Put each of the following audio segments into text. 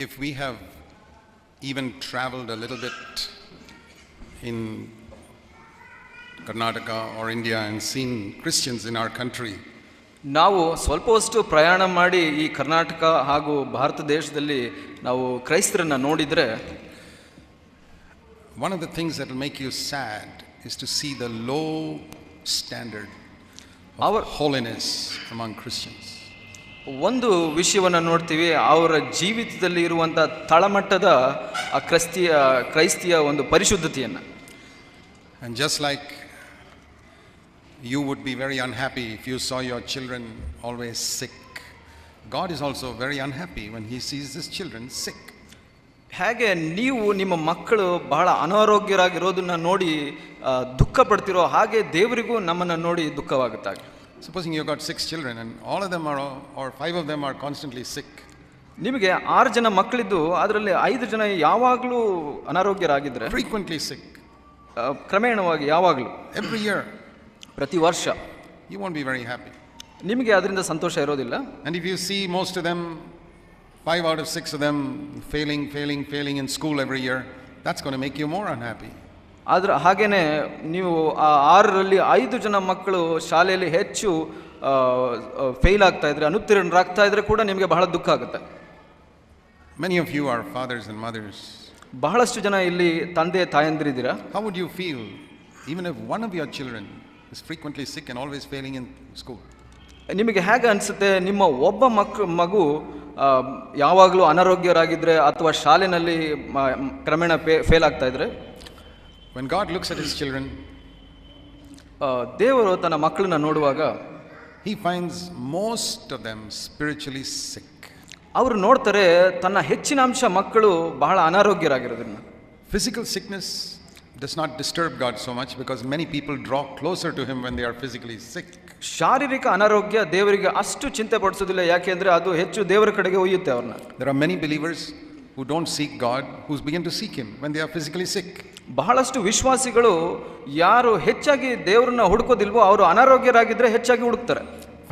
If we have even traveled a little bit in Karnataka or India and seen Christians in our country, ನಾವು ಸ್ವಲ್ಪವಷ್ಟು ಪ್ರಯಾಣ ಮಾಡಿ ಈ ಕರ್ನಾಟಕ ಹಾಗೂ ಭಾರತ ದೇಶದಲ್ಲಿ ನಾವು ಕ್ರೈಸ್ತರನ್ನ ನೋಡಿದರೆ, one of the things that will make you sad is to see the low standard of holiness among Christians. ಒಂದು ವಿಷಯವನ್ನು ನೋಡ್ತೀವಿ, ಅವರ ಜೀವಿತದಲ್ಲಿ ಇರುವಂಥ ತಳಮಟ್ಟದ ಆ ಕ್ರೈಸ್ತಿಯ ಒಂದು ಪರಿಶುದ್ಧತೆಯನ್ನು. And just like you would be very unhappy if you saw your children always sick, God is also very unhappy when he sees his children sick. ಹಾಗೆ ನೀವು ನಿಮ್ಮ ಮಕ್ಕಳು ಬಹಳ ಅನಾರೋಗ್ಯರಾಗಿರೋದನ್ನ ನೋಡಿ ದುಃಖ ಪಡ್ತಿರೋ ಹಾಗೆ ದೇವರಿಗೂ ನಮ್ಮನ್ನು ನೋಡಿ ದುಃಖವಾಗುತ್ತಾಗ. Supposing you got 6 children and all of them are or 5 of them are constantly sick. ನಿಮಗೆ 6 ಜನ ಮಕ್ಕಳಿದ್ದು ಅದರಲ್ಲಿ 5 ಜನ ಯಾವಾಗಲೂ ಅನಾರೋಗ್ಯರಾಗಿದ್ದರೆ, frequently sick, ಕ್ರಮೇಣವಾಗಿ ಯಾವಾಗಲೂ, every year, ಪ್ರತಿ ವರ್ಷ, you won't be very happy. ನಿಮಗೆ ಅದರಿಂದ ಸಂತೋಷ ಇರೋದಿಲ್ಲ. And if you see most of them, 5 out of 6 of them failing in school every year, that's going to make you more unhappy. ಆದ್ರೆ ಹಾಗೇನೆ ನೀವು ಆ 6ರಲ್ಲಿ 5 ಜನ ಮಕ್ಕಳು ಶಾಲೆಯಲ್ಲಿ ಹೆಚ್ಚು ಫೇಲ್ ಆಗ್ತಾ ಇದ್ರೆ, ಅನುತ್ತೀರ್ಣರಾಗ್ತಾ ಇದ್ರೆ ಕೂಡ ನಿಮಗೆ ಬಹಳ ದುಃಖ ಆಗುತ್ತೆ. Many of you are fathers and mothers. ಬಹಳಷ್ಟು ಜನ ಇಲ್ಲಿ ತಂದೆ ತಾಯಂದಿರಿದ್ದೀರಾ. How would you feel even if one of your children is frequently sick and always failing in school? ನಿಮಗೆ ಹೇಗೆ ಅನಿಸುತ್ತೆ, ನಿಮ್ಮ ಒಬ್ಬ ಮಗು ಯಾವಾಗಲೂ ಅನಾರೋಗ್ಯರಾಗಿದ್ದರೆ ಅಥವಾ ಶಾಲೆಯಲ್ಲಿ ಕ್ರಮೇಣ ಫೇಲ್ ಆಗ್ತಾ ಇದ್ರೆ? When God looks at his children, ದೇವರು ತನ್ನ ಮಕ್ಕಳನ್ನ ನೋಡುವಾಗ he finds most of them spiritually sick. ಅವರು ನೋಡ್ತಾರೆ ತನ್ನ ಹೆಚ್ಚಿನ ಅಂಶ ಮಕ್ಕಳು ಬಹಳ ಅನಾರೋಗ್ಯರಾಗಿರೋದನ್ನ. Physical sickness does not disturb God so much because many people draw closer to him when they are physically sick. ಶಾರೀರಿಕ ಅನಾರೋಗ್ಯ ದೇವರಿಗೆ ಅಷ್ಟು ಚಿಂತೆ ಪಡಿಸೋದಿಲ್ಲ, ಯಾಕೆಂದ್ರೆ ಅದು ಹೆಚ್ಚು ದೇವರ ಕಡೆಗೆ ಒಯ್ಯುತ್ತೆ ಅವ್ರನ್ನ. There are many believers who don't seek God, who begin to seek him when they are physically sick. ಬಹಳಷ್ಟು ವಿಶ್ವಾಸಿಗಳು ಯಾರು ಹೆಚ್ಚಾಗಿ ದೇವರನ್ನ ಹುಡುಕೋದಿಲ್ವೋ ಅವರು ಅನಾರೋಗ್ಯರಾಗಿದ್ರೆ ಹೆಚ್ಚಾಗಿ ಹುಡುಕ್ತಾರೆ.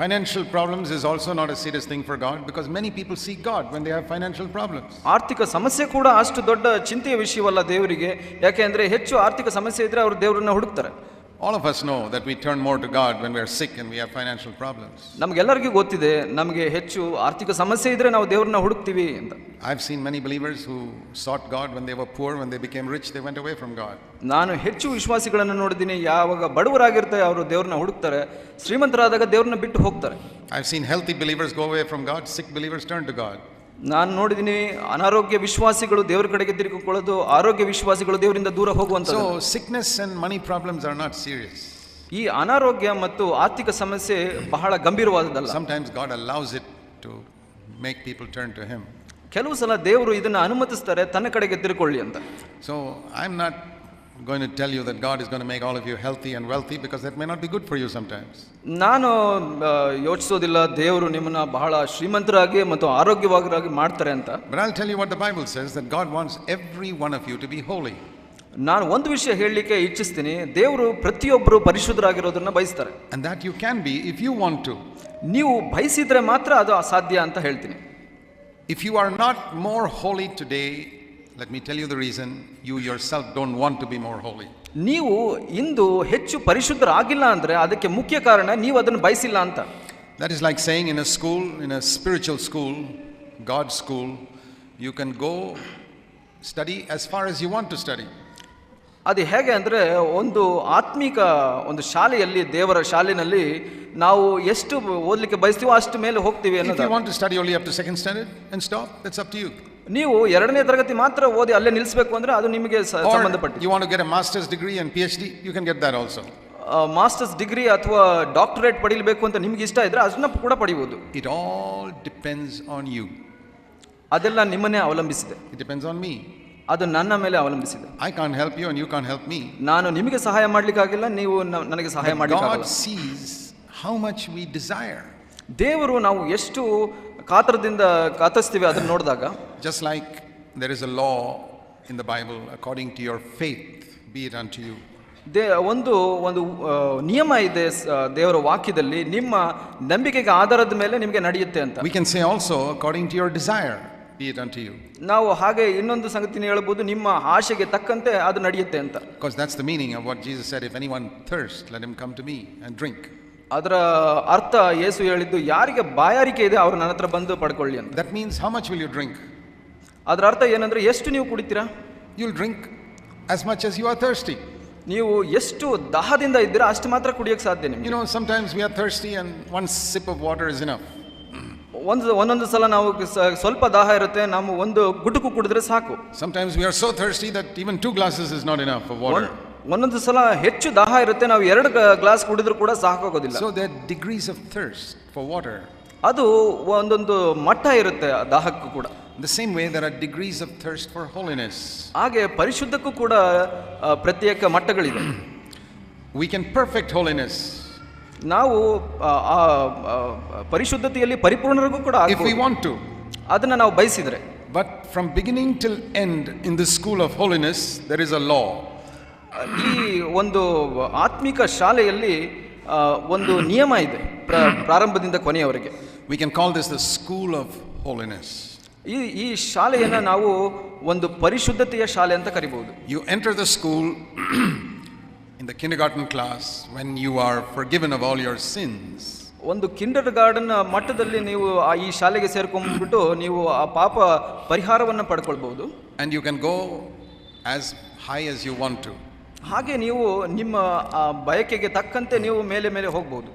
Financial problems is also not a serious thing for God because many people seek God when they have financial problems. ಆರ್ಥಿಕ ಸಮಸ್ಯೆ ಕೂಡ ಅಷ್ಟು ದೊಡ್ಡ ಚಿಂತೆಯ ವಿಷಯವಲ್ಲ ದೇವರಿಗೆ, ಯಾಕೆಂದ್ರೆ ಹೆಚ್ಚು ಆರ್ಥಿಕ ಸಮಸ್ಯೆ ಇದ್ರೆ ಅವರು ದೇವರನ್ನ ಹುಡುಕ್ತಾರೆ. All of us know that we turn more to God when we are sick and we have financial problems. ನಮಗೆಲ್ಲರಿಗೂ ಗೊತ್ತಿದೆ, ನಮಗೆ ಹೆಚ್ಚು ಆರ್ಥಿಕ ಸಮಸ್ಯೆ ಇದ್ರೆ ನಾವು ದೇವರನ್ನ ಹುಡುಕ್ತೀವಿ ಅಂತ. I've seen many believers who sought God when they were poor. When they became rich, they went away from God. ನಾನು ಹೆಚ್ಚು ವಿಶ್ವಾಸಿಗಳನ್ನು ನೋಡಿದ್ದೀನಿ, ಯಾವಾಗ ಬಡವರಾಗಿರ್ತಾರೆ ಅವರು ದೇವರನ್ನ ಹುಡುಕ್ತಾರೆ, ಶ್ರೀಮಂತರಾದಾಗ ದೇವರನ್ನ ಬಿಟ್ಟು ಹೋಗ್ತಾರೆ. I've seen healthy believers go away from God, sick believers turn to God. ನಾನು ನೋಡಿದ್ದೀನಿ ಅನಾರೋಗ್ಯ ವಿಶ್ವಾಸಿಗಳು ದೇವರ ಕಡೆಗೆ ತಿರುಗಿಕೊಳ್ಳೋದು, ಆರೋಗ್ಯ ವಿಶ್ವಾಸಿಗಳು ದೇವರಿಂದ ದೂರ ಹೋಗುವಂಥದ್ದು. So sickness and money problems are not serious. ಈ ಅನಾರೋಗ್ಯ ಮತ್ತು ಆರ್ಥಿಕ ಸಮಸ್ಯೆ ಬಹಳ ಗಂಭೀರವಾದದ್ದಲ್ಲ. Sometimes God allows it to make people turn to him. ಕೆಲವು ಸಲ ದೇವರು ಇದನ್ನು ಅನುಮತಿಸ್ತಾರೆ ತನ್ನ ಕಡೆಗೆ ತಿರುಕೊಳ್ಳಿ ಅಂತ. So I'm not going to tell you that God is going to make all of you healthy and wealthy because that may not be good for you sometimes. ನಾನು ಯೋಚಿಸೋದಿಲ್ಲ ದೇವರು ನಿಮ್ಮನ್ನ ಬಹಳ ಶ್ರೀಮಂತರಾಗಿ ಮತ್ತು ಆರೋಗ್ಯವಾಗಿ ಮಾಡ್ತಾರೆ ಅಂತ. But I'll tell you what the Bible says, that God wants every one of you to be holy. ನಾನು ಒಂದು ವಿಷಯ ಹೇಳಲಿಕ್ಕೆ ಇಚ್ಛಿಸ್ತೀನಿ, ದೇವರು ಪ್ರತಿಯೊಬ್ಬರು ಪರಿಶುದ್ಧರಾಗಿರೋದನ್ನ ಬಯಸ್ತಾರೆ. And that you can be if you want to. ನೀವು ಬಯಸಿದ್ರೆ ಮಾತ್ರ ಅದು ಅಸಾಧ್ಯ ಅಂತ ಹೇಳ್ತೀನಿ. If you are not more holy today, let me tell you the reason. You yourself don't want to be more holy. ನೀವು ಇಂದು ಹೆಚ್ಚು ಪರಿಶುದ್ಧರಾಗಿಲ್ಲ ಅಂದ್ರೆ ಅದಕ್ಕೆ ಮುಖ್ಯ ಕಾರಣ ನೀವು ಅದನ್ನು ಬಯಸಿಲ್ಲ ಅಂತ. That is like saying in a school, in a spiritual school, God's school, you can go study as far as you want to study. ಅದು ಹೇಗೆ ಅಂದರೆ, ಒಂದು ಆತ್ಮಿಕ ಒಂದು ಶಾಲೆಯಲ್ಲಿ, ದೇವರ ಶಾಲೆಯಲ್ಲಿ ನಾವು ಎಷ್ಟು ಓದಲಿಕ್ಕೆ ಬಯಸ್ತೀವೋ ಅಷ್ಟು ಮೇಲೆ ಹೋಗ್ತೀವಿ ಅನ್ನೋದು. If you want to study only up to second standard and stop, that's up to you. ನೀವು 2ನೇ ತರಗತಿ ಮಾತ್ರ ಓದಿ ಅಲ್ಲೇ ನಿಲ್ಲಿಸಬೇಕು ಅಂದ್ರೆ ಅದು ನಿಮಗೆ ಸಂಬಂಧಪಟ್ಟಿದೆ. You want to get a master's degree and PhD, you can get that also. Masters degree ಅಥವಾ ಡಾಕ್ಟರೇಟ್ ಪಡೆಯಬೇಕು ಅಂತ ನಿಮ್ಗೆ ಇಷ್ಟ ಇದ್ರೆ ಅದನ್ನ ಕೂಡ ಪಡೆಯಬಹುದು. It all depends on you. ಅದೆಲ್ಲ ನಿಮ್ಮನ್ನೇ ಅವಲಂಬಿಸಿದೆ. It depends on me. ಅದು ನನ್ನ ಮೇಲೆ ಅವಲಂಬಿಸಿದೆ. I can't help you and you can't help me. ನಾನು ನಿಮಗೆ ಸಹಾಯ ಮಾಡಲಿಕ್ಕಾಗಿಲ್ಲ, ನೀವು ನನಗೆ ಸಹಾಯ ಮಾಡಲಿಕ್ಕಾಗಲ್ಲ. God sees how much we desire. ದೇವರು ನಾವು ಎಷ್ಟು ಕಾತರಿಸ್ತೀವಿ ಅದನ್ನು ನೋಡಿದಾಗ, just like there is a law in the Bible, according to your faith be it unto you. ಒಂದು ನಿಯಮ ಇದೆ ದೇವರ ವಾಕ್ಯದಲ್ಲಿ, ನಿಮ್ಮ ನಂಬಿಕೆಗೆ ಆಧಾರದ ಮೇಲೆ ನಿಮಗೆ ನಡೆಯುತ್ತೆ ಅಂತ. We can say also according to your desire be it unto you. ನಾವು ಹಾಗೆ ಇನ್ನೊಂದು ಸಂಗತಿನ ಹೇಳ್ಬೋದು, ನಿಮ್ಮ ಆಶೆಗೆ ತಕ್ಕಂತೆ ಅದು ನಡೆಯುತ್ತೆ ಅಂತ. Because that's the meaning of what Jesus said, if anyone thirst, let him come to me and drink. ಅದರ ಅರ್ಥ ಯೇಸು ಹೇಳಿದ್ದು, ಯಾರಿಗೆ ಬಾಯಾರಿಕೆ ಇದೆ ಅವರು ನನ್ನ ಹತ್ರ ಬಂದು ಪಡ್ಕೊಳ್ಳಿ ಅಂತ. That means how much will you drink? ಅದರ ಅರ್ಥ ಏನಂದ್ರೆ, ಎಷ್ಟು ನೀವು ಕುಡಿತೀರಾ? You'll drink as much as you are thirsty. ನೀವು ಎಷ್ಟು ದಾಹದಿಂದ ಇದ್ದೀರಾ ಅಷ್ಟು ಮಾತ್ರ ಕುಡಿಯಕ್ಕೆ ಸಾಧ್ಯ ನಿಮಗೆ. You know, sometimes we are thirsty and one sip of water is enough. ಒಂದೊಂದು ಸಲ ನಾವು ಸ್ವಲ್ಪ ದಾಹ ಇರುತ್ತೆ, ನಾವು ಒಂದು ಗುಟುಕು ಕುಡಿದ್ರೆ ಸಾಕು. Sometimes we are so thirsty that even 2 glasses is not enough of water. ಒಂದೊಂದು ಸಲ ಹೆಚ್ಚು ದಾಹ ಇರುತ್ತೆ, ನಾವು 2 ಗ್ಲಾಸ್ ಕುಡಿದ್ರೂ ಕೂಡ ಸಾಕಾಗೋದಿಲ್ಲ. So there are degrees of thirst for water. ಅದು ಒಂದೊಂದು ಮಟ್ಟ ಇರುತ್ತೆ ದಾಹಕ್ಕೂ ಕೂಡ. The same way there are degrees of thirst for holiness. ಹಾಗೆ ಪರಿಶುದ್ಧಕ್ಕೂ ಕೂಡ ಪ್ರತ್ಯೇಕ ಮಟ್ಟಗಳಿದೆ. We can perfect holiness ನಾವು ಪರಿಶುದ್ಧತೆಯಲ್ಲಿ ಪರಿಪೂರ್ಣರಿಗೂ ಕೂಡ if we want to. ಅದನ್ನ ನಾವು ಬಯಸಿದ್ರೆ. But from beginning till end in the school of holiness there is a law. ಈ ಒಂದು ಆತ್ಮಿಕ ಶಾಲೆಯಲ್ಲಿ ಒಂದು ನಿಯಮ ಇದೆ, ಪ್ರಾರಂಭದಿಂದ ಕೊನೆಯವರೆಗೆ. We can call this the school of holiness. ಈ ಶಾಲೆಯನ್ನು ನಾವು ಒಂದು ಪರಿಶುದ್ಧತೆಯ ಶಾಲೆ ಅಂತ ಕರಿಬಹುದು. You enter the school in the kindergarten class when you are forgiven of all your sins. ಒಂದು ಕಿಂಡರ್ ಗಾರ್ಡನ್ ಮಟ್ಟದಲ್ಲಿ ನೀವು ಈ ಶಾಲೆಗೆ ಸೇರ್ಕೊಂಡ್ಬಿಟ್ಟು ನೀವು ಆ ಪಾಪ ಪರಿಹಾರವನ್ನು ಪಡ್ಕೊಳ್ಬಹುದು. And you can go as high as you want to. ಹಾಗೆ ನೀವು ನಿಮ್ಮ ಬಯಕೆಗೆ ತಕ್ಕಂತೆ ನೀವು ಮೇಲೆ ಮೇಲೆ ಹೋಗ್ಬೋದು.